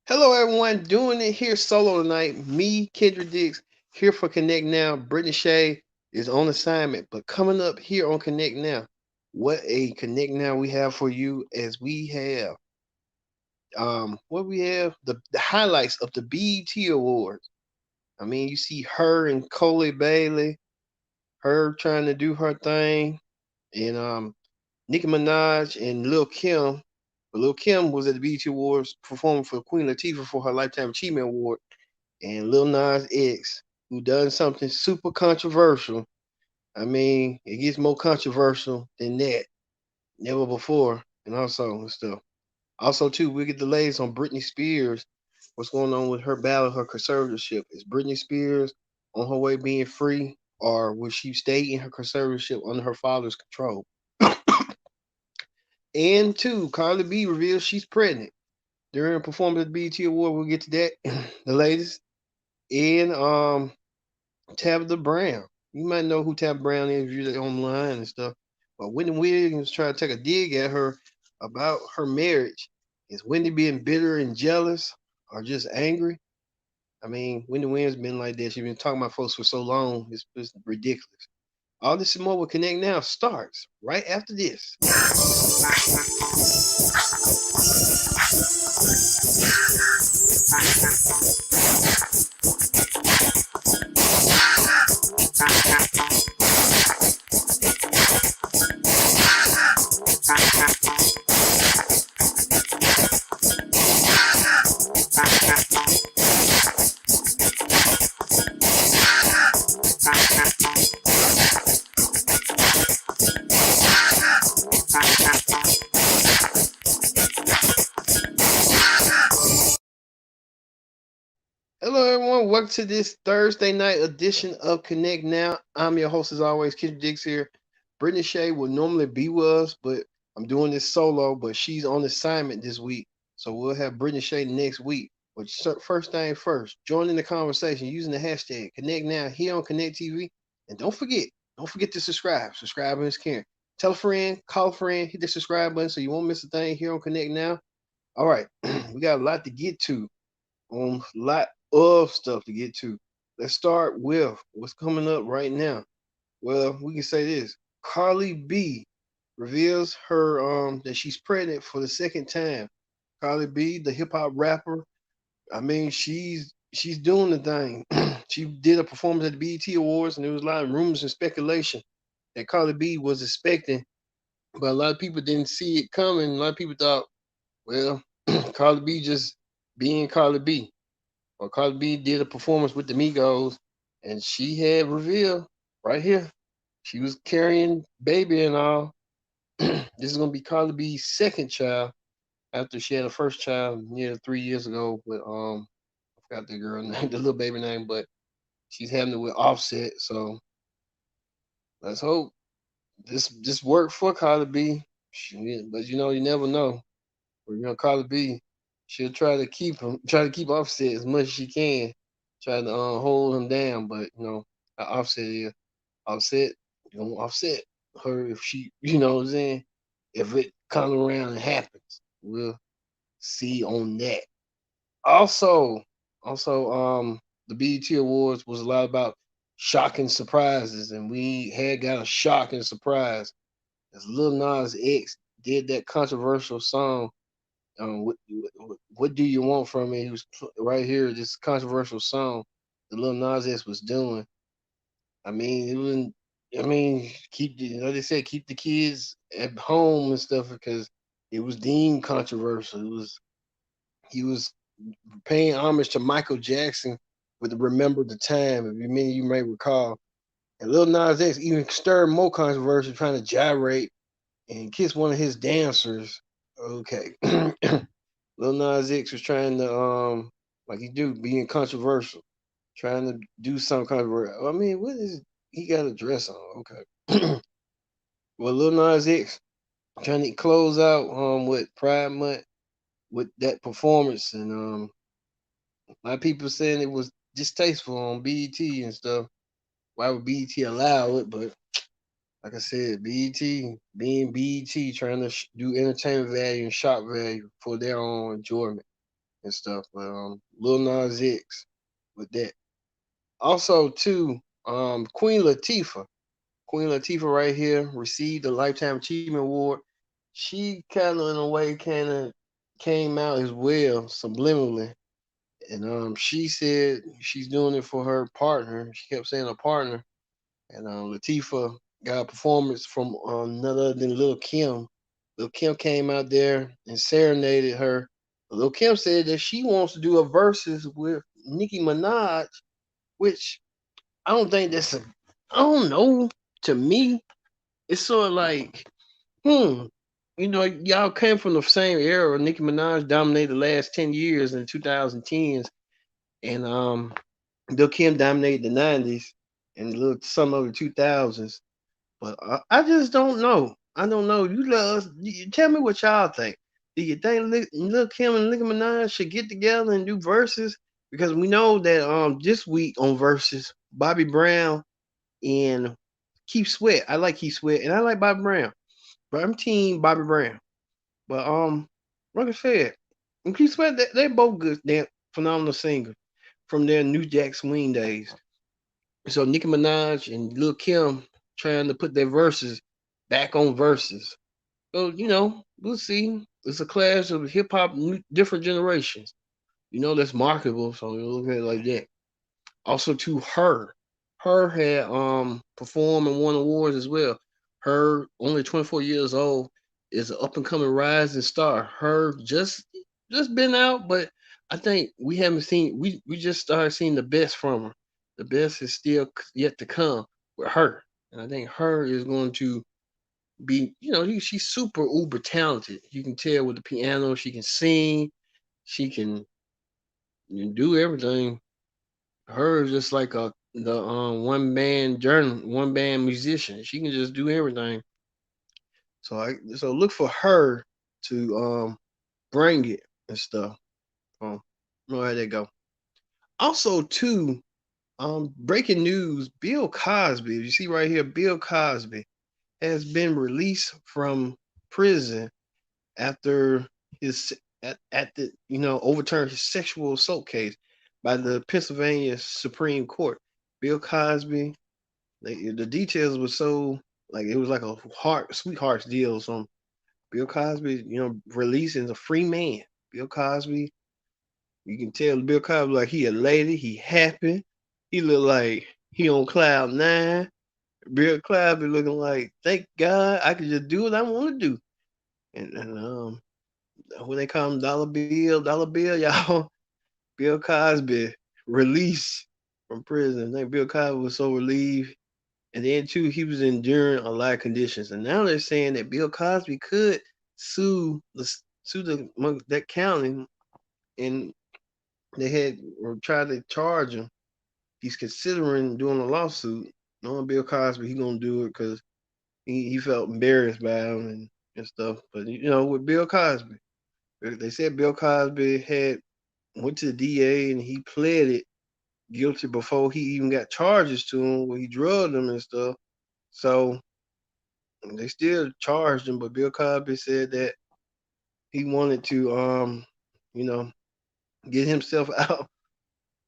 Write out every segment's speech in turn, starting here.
Hello, everyone. Doing it here solo tonight. Me, Kendra Dix, here for Connect Now. Brittany Shay is on assignment, but coming up here on Connect Now, what a Connect Now we have for you as we have what we have the highlights of the BET Awards. I mean, you see her and Coley Bailey, her trying to do her thing, and Nicki Minaj and Lil Kim. But Lil Kim was at the BET Awards performing for Queen Latifah for her Lifetime Achievement Award, and Lil Nas X, who done something super controversial. I mean, it gets more controversial than that. Never before, and also and stuff. Also, too, we get the latest on Britney Spears. What's going on with her battle, her conservatorship? Is Britney Spears on her way being free, or will she stay in her conservatorship under her father's control? And two, Carly B reveals she's pregnant during a performance at the BET Award. We'll get to that, the latest. And Tabitha Brown. You might know who Tabitha Brown is if you're online and stuff. But Wendy Williams trying to take a dig at her about her marriage. Is Wendy being bitter and jealous or just angry? I mean, Wendy Williams been like that. She's been talking about folks for so long. It's ridiculous. All this and more with Connect Now starts right after this. Hello, everyone. Welcome to this Thursday night edition of Connect Now. I'm your host, as always, Kendra Dix here. Brittany Shay will normally be with us, but I'm doing this solo, but she's on assignment this week. So we'll have Brittany Shay next week. But first thing first, join in the conversation using the hashtag Connect Now here on Connect TV. And don't forget to subscribe. Subscribing is caring. Tell a friend, call a friend, hit the subscribe button so you won't miss a thing here on Connect Now. All right, we got a lot to get to on a lot of stuff to get to. Let's start with what's coming up right now. Well, we can say this. Carly B reveals her that she's pregnant for the second time. Carly B, the hip hop rapper, I mean, she's doing the thing. She did a performance at the BET Awards, and there was a lot of rumors and speculation that Carly B was expecting, but a lot of people didn't see it coming. A lot of people thought, well, Carly B just being Carly B. Well, Cardi B did a performance with the Migos, and she had revealed right here she was carrying baby and all. This is gonna be Cardi B's second child after she had her first child near 3 years ago with I forgot the girl name, the little baby name, but she's having it with Offset. So let's hope this worked for Cardi B. But you never know. Cardi B, she'll try to keep Offset as much as she can, try to hold him down. But how Offset is Offset, you don't offset her if she, you know what I'm saying. If it comes around and happens, we'll see on that. Also, the BET Awards was a lot about shocking surprises, and we had got a shocking surprise as Lil Nas X did that controversial song what do you want from me? He was right here, this controversial song that Lil Nas X was doing. I mean, it was. I mean, like they said, keep the kids at home and stuff because it was deemed controversial. He was paying homage to Michael Jackson with the "Remember the Time," if you may recall. And Lil Nas X even stirred more controversy, trying to gyrate and kiss one of his dancers. Okay. Lil Nas X was trying to like he do being controversial, trying to do some controversial. I mean, what is he got a dress on? Okay. Well, Lil Nas X trying to close out with Pride Month with that performance, and a lot of people saying it was distasteful on BET and stuff. Why would BET allow it? But like I said, BET being BET, trying to do entertainment value and shock value for their own enjoyment. and stuff. But Lil Nas X with that. Also, too, Queen Latifah. Queen Latifah right here received the Lifetime Achievement Award. She kind of, in a way, kind of came out as well, subliminally. And she said she's doing it for her partner. She kept saying her partner. And Latifah got a performance from none other than Lil Kim. Lil Kim came out there and serenaded her. Lil Kim said that she wants to do a verses with Nicki Minaj, which I don't think that's a. I don't know. To me, it's sort of like, hmm, y'all came from the same era. Nicki Minaj dominated the last 10 years in the 2010s, and Lil Kim dominated the 90s and some of the 2000s. But I just don't know. I don't know. You let us. You tell me what y'all think. Do you think Lil Kim and Nicki Minaj should get together and do verses? Because we know that this week on verses, Bobby Brown and Keith Sweat. I like Keith Sweat and I like Bobby Brown, but I'm team Bobby Brown. But like I said, and Keith Sweat, they both good. They're phenomenal singers from their New Jack Swing days. So Nicki Minaj and Lil Kim trying to put their verses back on verses. So we'll see. It's a clash of hip hop, different generations. That's marketable. So you look at it like that. Also, to her, her had performed and won awards as well. Her, only 24 years old, is an up and coming rising star. Her just been out, but I think we haven't seen. We just started seeing the best from her. The best is still yet to come with her, and I think her is going to be. She's super uber talented. You can tell with the piano, she can sing, she can do everything. Her is just like the one band musician. She can just do everything. So look for her to bring it and stuff. Know how they go. Also, too, breaking news: Bill Cosby. You see right here, Bill Cosby has been released from prison after his at the overturned his sexual assault case by the Pennsylvania Supreme Court. Bill Cosby, the details were so like it was like a sweetheart's deal. So Bill Cosby, released as a free man. Bill Cosby, you can tell Bill Cosby like he a lady, he happy, he look like he on cloud nine. Bill Cosby looking like, thank God I can just do what I want to do. And what they call him, Dollar Bill, y'all. Bill Cosby released from prison. I think Bill Cosby was so relieved. And then too, he was enduring a lot of conditions. And now they're saying that Bill Cosby could sue that county, and they had or tried to charge him. He's considering doing a lawsuit. Knowing Bill Cosby, he gonna do it because he felt embarrassed by him and stuff. But with Bill Cosby, they said Bill Cosby had went to the DA and he pled it guilty before he even got charges to him where he drugged him and stuff. So they still charged him, but Bill Cosby said that he wanted to you know, get himself out,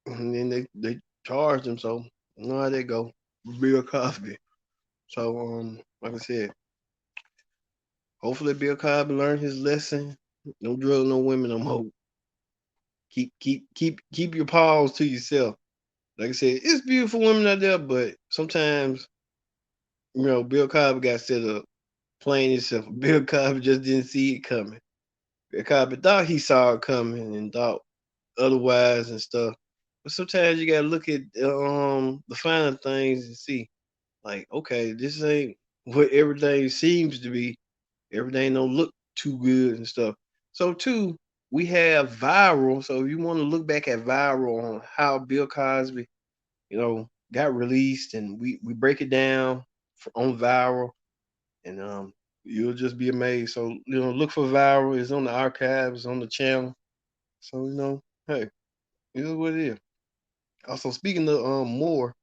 and then they charged him. So you know how they go, Bill Cosby. So like I said, hopefully Bill Cosby learned his lesson. Don't drug no women no more. Keep your paws to yourself. Like I said, it's beautiful women out there, but sometimes Bill Cosby got set up playing himself. Bill Cosby just didn't see it coming. Bill Cosby thought he saw it coming and thought otherwise and stuff. But sometimes you gotta look at the finer things and see, like, okay, this ain't what everything seems to be. Everything don't look too good and stuff. So too, we have viral. So if you want to look back at viral on how Bill Cosby, got released, and we break it down on viral, and you'll just be amazed. So look for viral. It's on the archives, on the channel. So hey, it is what it is. Also, speaking of more,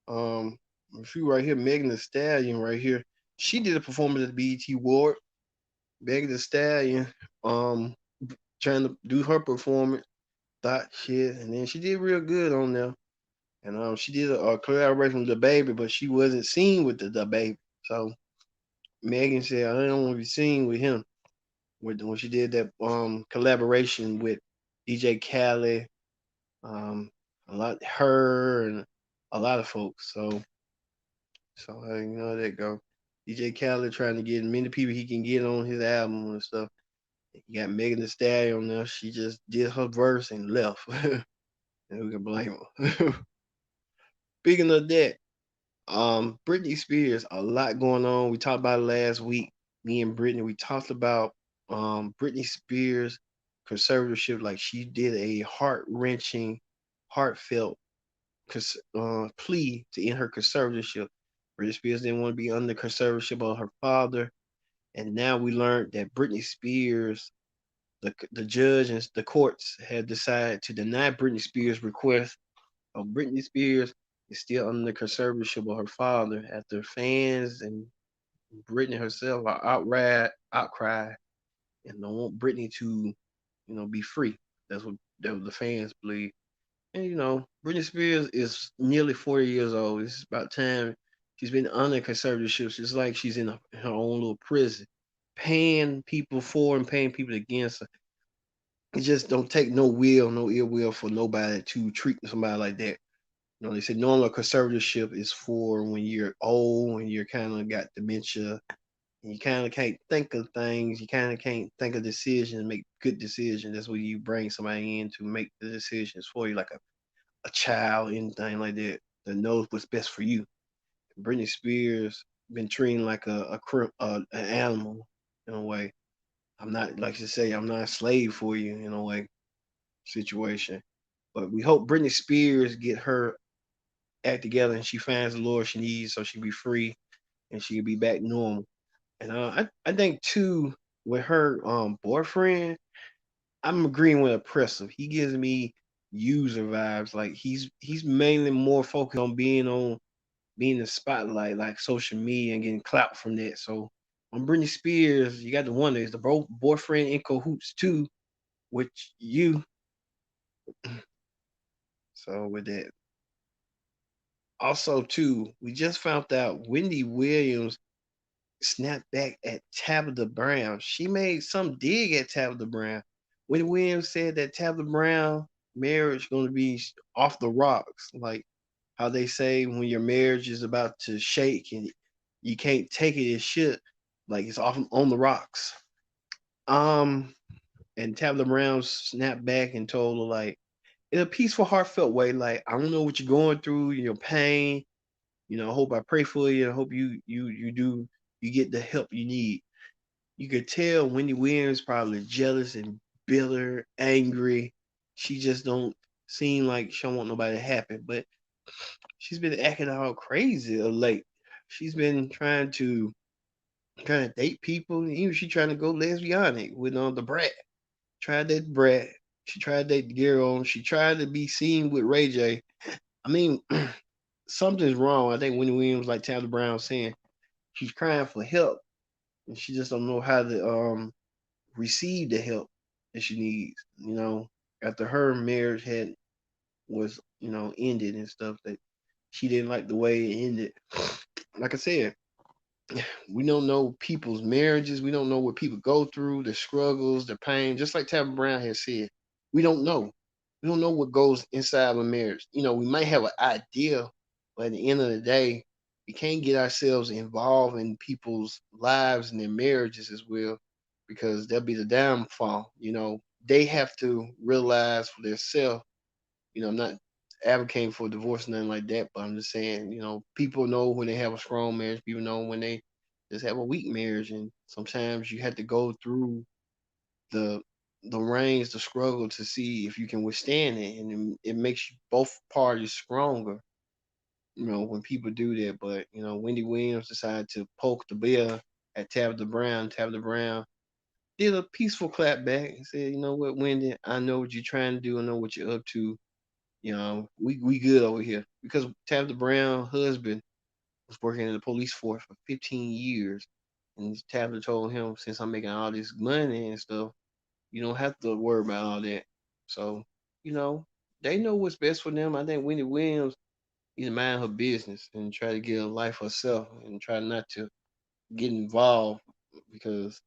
um, a few right here, Megan Thee Stallion right here. She did a performance at the BET Award. Megan Thee Stallion, um, trying to do her performance, thought shit, and then she did real good on there. And she did a collaboration with the baby, but she wasn't seen with the baby. So Megan said, I don't want to be seen with him. When she did that collaboration with DJ Khaled, um, a lot her and a lot of folks. So you know how that go. DJ Khaled trying to get many people he can get on his album and stuff. You got Megan Thee Stallion on there. She just did her verse and left. And who can blame her? Speaking of that, Britney Spears, a lot going on. We talked about it last week. Me and Britney, we talked about Britney Spears conservatorship. Like she did a heart wrenching, heartfelt plea to end her conservatorship. Britney Spears didn't want to be under conservatorship of her father, and now we learned that Britney Spears, the judge and the courts had decided to deny Britney Spears' request. Of Britney Spears is still under the conservatorship of her father after fans and Britney herself are outright outcry and don't want Britney to, be free. That what the fans believe. And Britney Spears is nearly 40 years old. It's about time she's been under conservatorship. It's like she's in her own little prison, paying people for and paying people against her. It just don't take no ill will for nobody to treat somebody like that. They said normal conservatorship is for when you're old, when you're kind of got dementia, and you kind of can't think of things. You kind of can't think of decisions, make good decisions. That's when you bring somebody in to make the decisions for you, like a child, anything like that knows what's best for you. Britney Spears been treated like an animal in a way. I'm not like you say, I'm not a slave for you in a way situation. But we hope Britney Spears get her act together and she finds the Lord she needs so she be free and she can be back normal. And I think too with her boyfriend, I'm agreeing with oppressive. He gives me user vibes. Like he's mainly more focused on being in the spotlight, like social media and getting clout from that. So on Britney Spears, you got to wonder is the boyfriend in cahoots too with you? So with that. Also, too, we just found out Wendy Williams snapped back at Tabitha Brown. She made some dig at Tabitha Brown. Wendy Williams said that Tabitha Brown marriage going to be off the rocks, like how they say when your marriage is about to shake and you can't take it, it should, like it's off on the rocks. Um, and Tabitha Brown snapped back and told her like in a peaceful, heartfelt way, like I don't know what you're going through, your pain. I hope I pray for you. I hope you get the help you need. You could tell Wendy Williams probably jealous and bitter, angry. She just don't seem like she don't want nobody happy. But she's been acting all crazy of late. She's been trying to date people. Even she trying to go lesbianic with the brat. Tried that brat. She tried that girl. She tried to be seen with Ray J. I mean, something's wrong. I think Wendy Williams, like Tyler Brown saying, she's crying for help and she just don't know how to receive the help that she needs. After her marriage was ended and stuff that she didn't like the way it ended. Like I said, we don't know people's marriages. We don't know what people go through, the struggles, the pain. Just like Tabitha Brown has said, we don't know. We don't know what goes inside of a marriage. We might have an idea, but at the end of the day, we can't get ourselves involved in people's lives and their marriages as well, because that'll be the downfall. They have to realize for themselves. I'm not advocating for divorce, nothing like that, but I'm just saying, people know when they have a strong marriage, people know when they just have a weak marriage, and sometimes you have to go through the the reigns, the struggle to see if you can withstand it, and it makes you both parties stronger. When people do that, but Wendy Williams decided to poke the bear at Tabitha Brown. Tabitha Brown did a peaceful clap back and said, "You know what, Wendy? I know what you're trying to do. I know what you're up to. We good over here." Because Tabitha Brown husband was working in the police force for 15 years, and Tabitha told him, "Since I'm making all this money and stuff, You don't have to worry about all that. So, you know, they know what's best for them. I think Wendy Williams need to mind her business and try to get a life herself and try not to get involved because,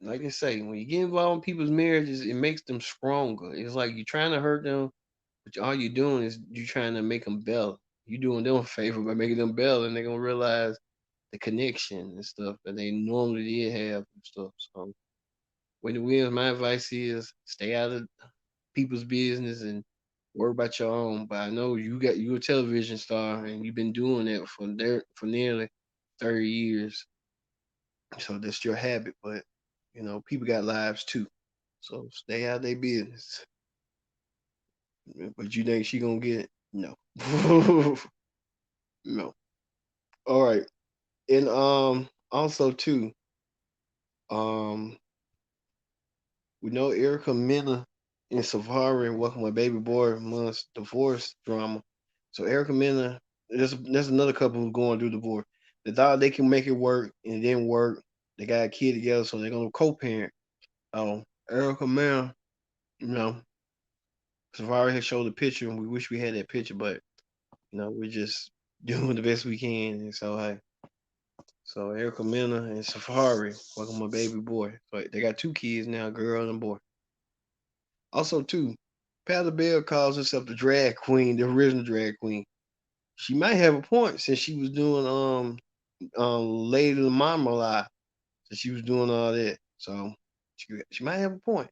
like they say, when you get involved in people's marriages, it makes them stronger. It's like you're trying to hurt them, but all you're doing is you trying to make them better. You're doing them a favor by making them better, and they're gonna realize the connection and stuff that they normally did have and stuff. So, when the wins, my advice is stay out of people's business and worry about your own. But I know you a television star and you've been doing that for nearly 30 years. So that's your habit. But people got lives too. So stay out of their business. But you think she gonna get it? No. No. All right. And also too, um we know Erica Mena and Savari welcome a baby boy months divorce drama. So Erica Mena, there's another couple who's going through divorce. They thought they can make it work and it didn't work. They got a kid together, so they're gonna co-parent. Erica Mena, you know, Savari has showed the picture, and we wish we had that picture, but we're just doing the best we can. And so hey, so Erica Mena and Safari welcome a baby boy. So they got two kids now, a girl and a boy. Also, too, Patti Bell calls herself the drag queen, the original drag queen. She might have a point since she was doing Lady Mama Live. So she was doing all that. So she might have a point.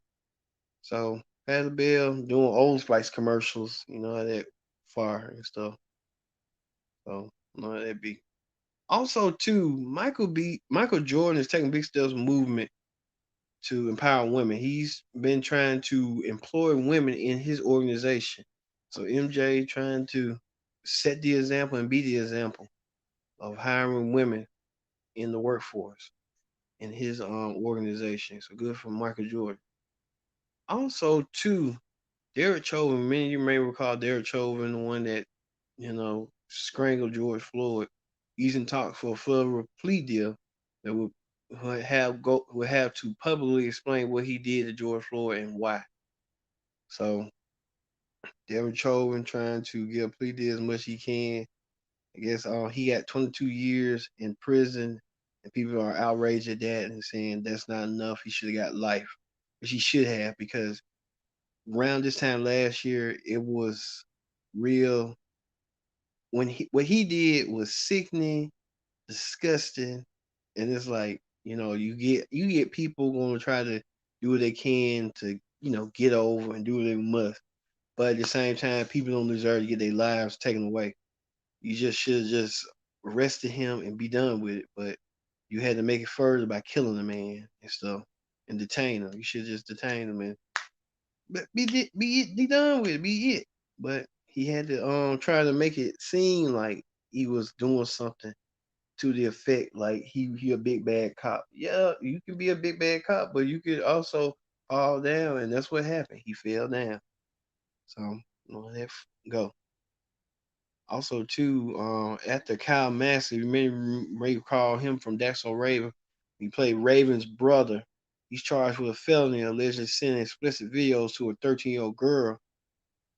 So Patti Bell doing Old Spice commercials, how that far and stuff. So how that be. Also, too, Michael Jordan is taking big steps in movement to empower women. He's been trying to employ women in his organization. So MJ trying to set the example and be the example of hiring women in the workforce in his organization. So good for Michael Jordan. Also, too, Derek Chauvin. Many of you may recall Derek Chauvin, the one that strangled George Floyd. He's in talks for a federal plea deal that would have to publicly explain what he did to George Floyd and why. So Derek Chauvin trying to get a plea deal as much as he can. I guess he got 22 years in prison, and people are outraged at that and saying that's not enough. He should have got life, which he should have because around this time last year it was real. When what he did was sickening, disgusting, and it's like you get people going to try to do what they can to get over and do what they must, but at the same time, people don't deserve to get their lives taken away. You just should have just arrested him and be done with it, but you had to make it further by killing the man and stuff and detain him. You should just detain him and be done with it, be it. But he had to try to make it seem like he was doing something to the effect like he a big bad cop. Yeah, you can be a big bad cop, but you could also fall down, and that's what happened. He fell down. So let go. Also, too, after Kyle Massey, you may recall him from That's So Raven. He played Raven's brother. He's charged with a felony allegedly sending explicit videos to a 13-year-old girl.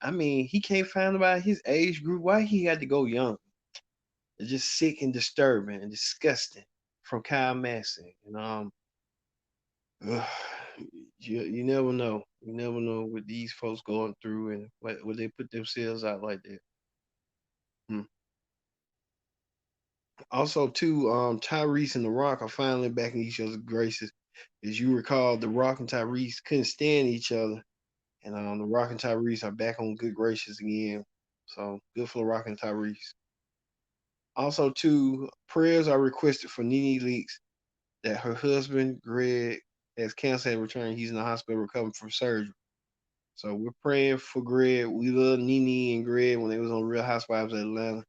I mean, he can't find about his age group. Why he had to go young? It's just sick and disturbing and disgusting from Kyle Massey. Ugh, you never know. You never know what these folks going through and what they put themselves out like that. Hmm. Also, too, Tyrese and The Rock are finally back in each other's graces. As you recall, The Rock and Tyrese couldn't stand each other, and The Rock and Tyrese are back on good graces again. So good for The Rock and Tyrese. Also, too, prayers are requested for Nene Leakes that her husband Greg has cancer and returned. He's in the hospital recovering from surgery. So we're praying for Greg. We love Nene and Greg when they was on Real Housewives of Atlanta.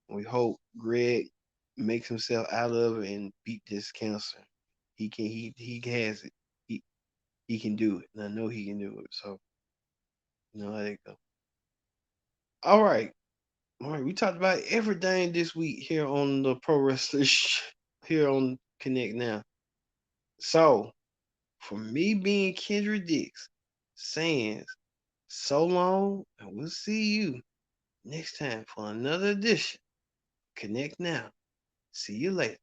And we hope Greg makes himself out of it and beat this cancer. He has it. He he can do it. And I know he can do it. So how they go. All right. All right. We talked about everything this week here on the Pro Wrestler here on Connect Now. So for me being Kendra Dix, saying so long, and we'll see you next time for another edition. Connect now. See you later.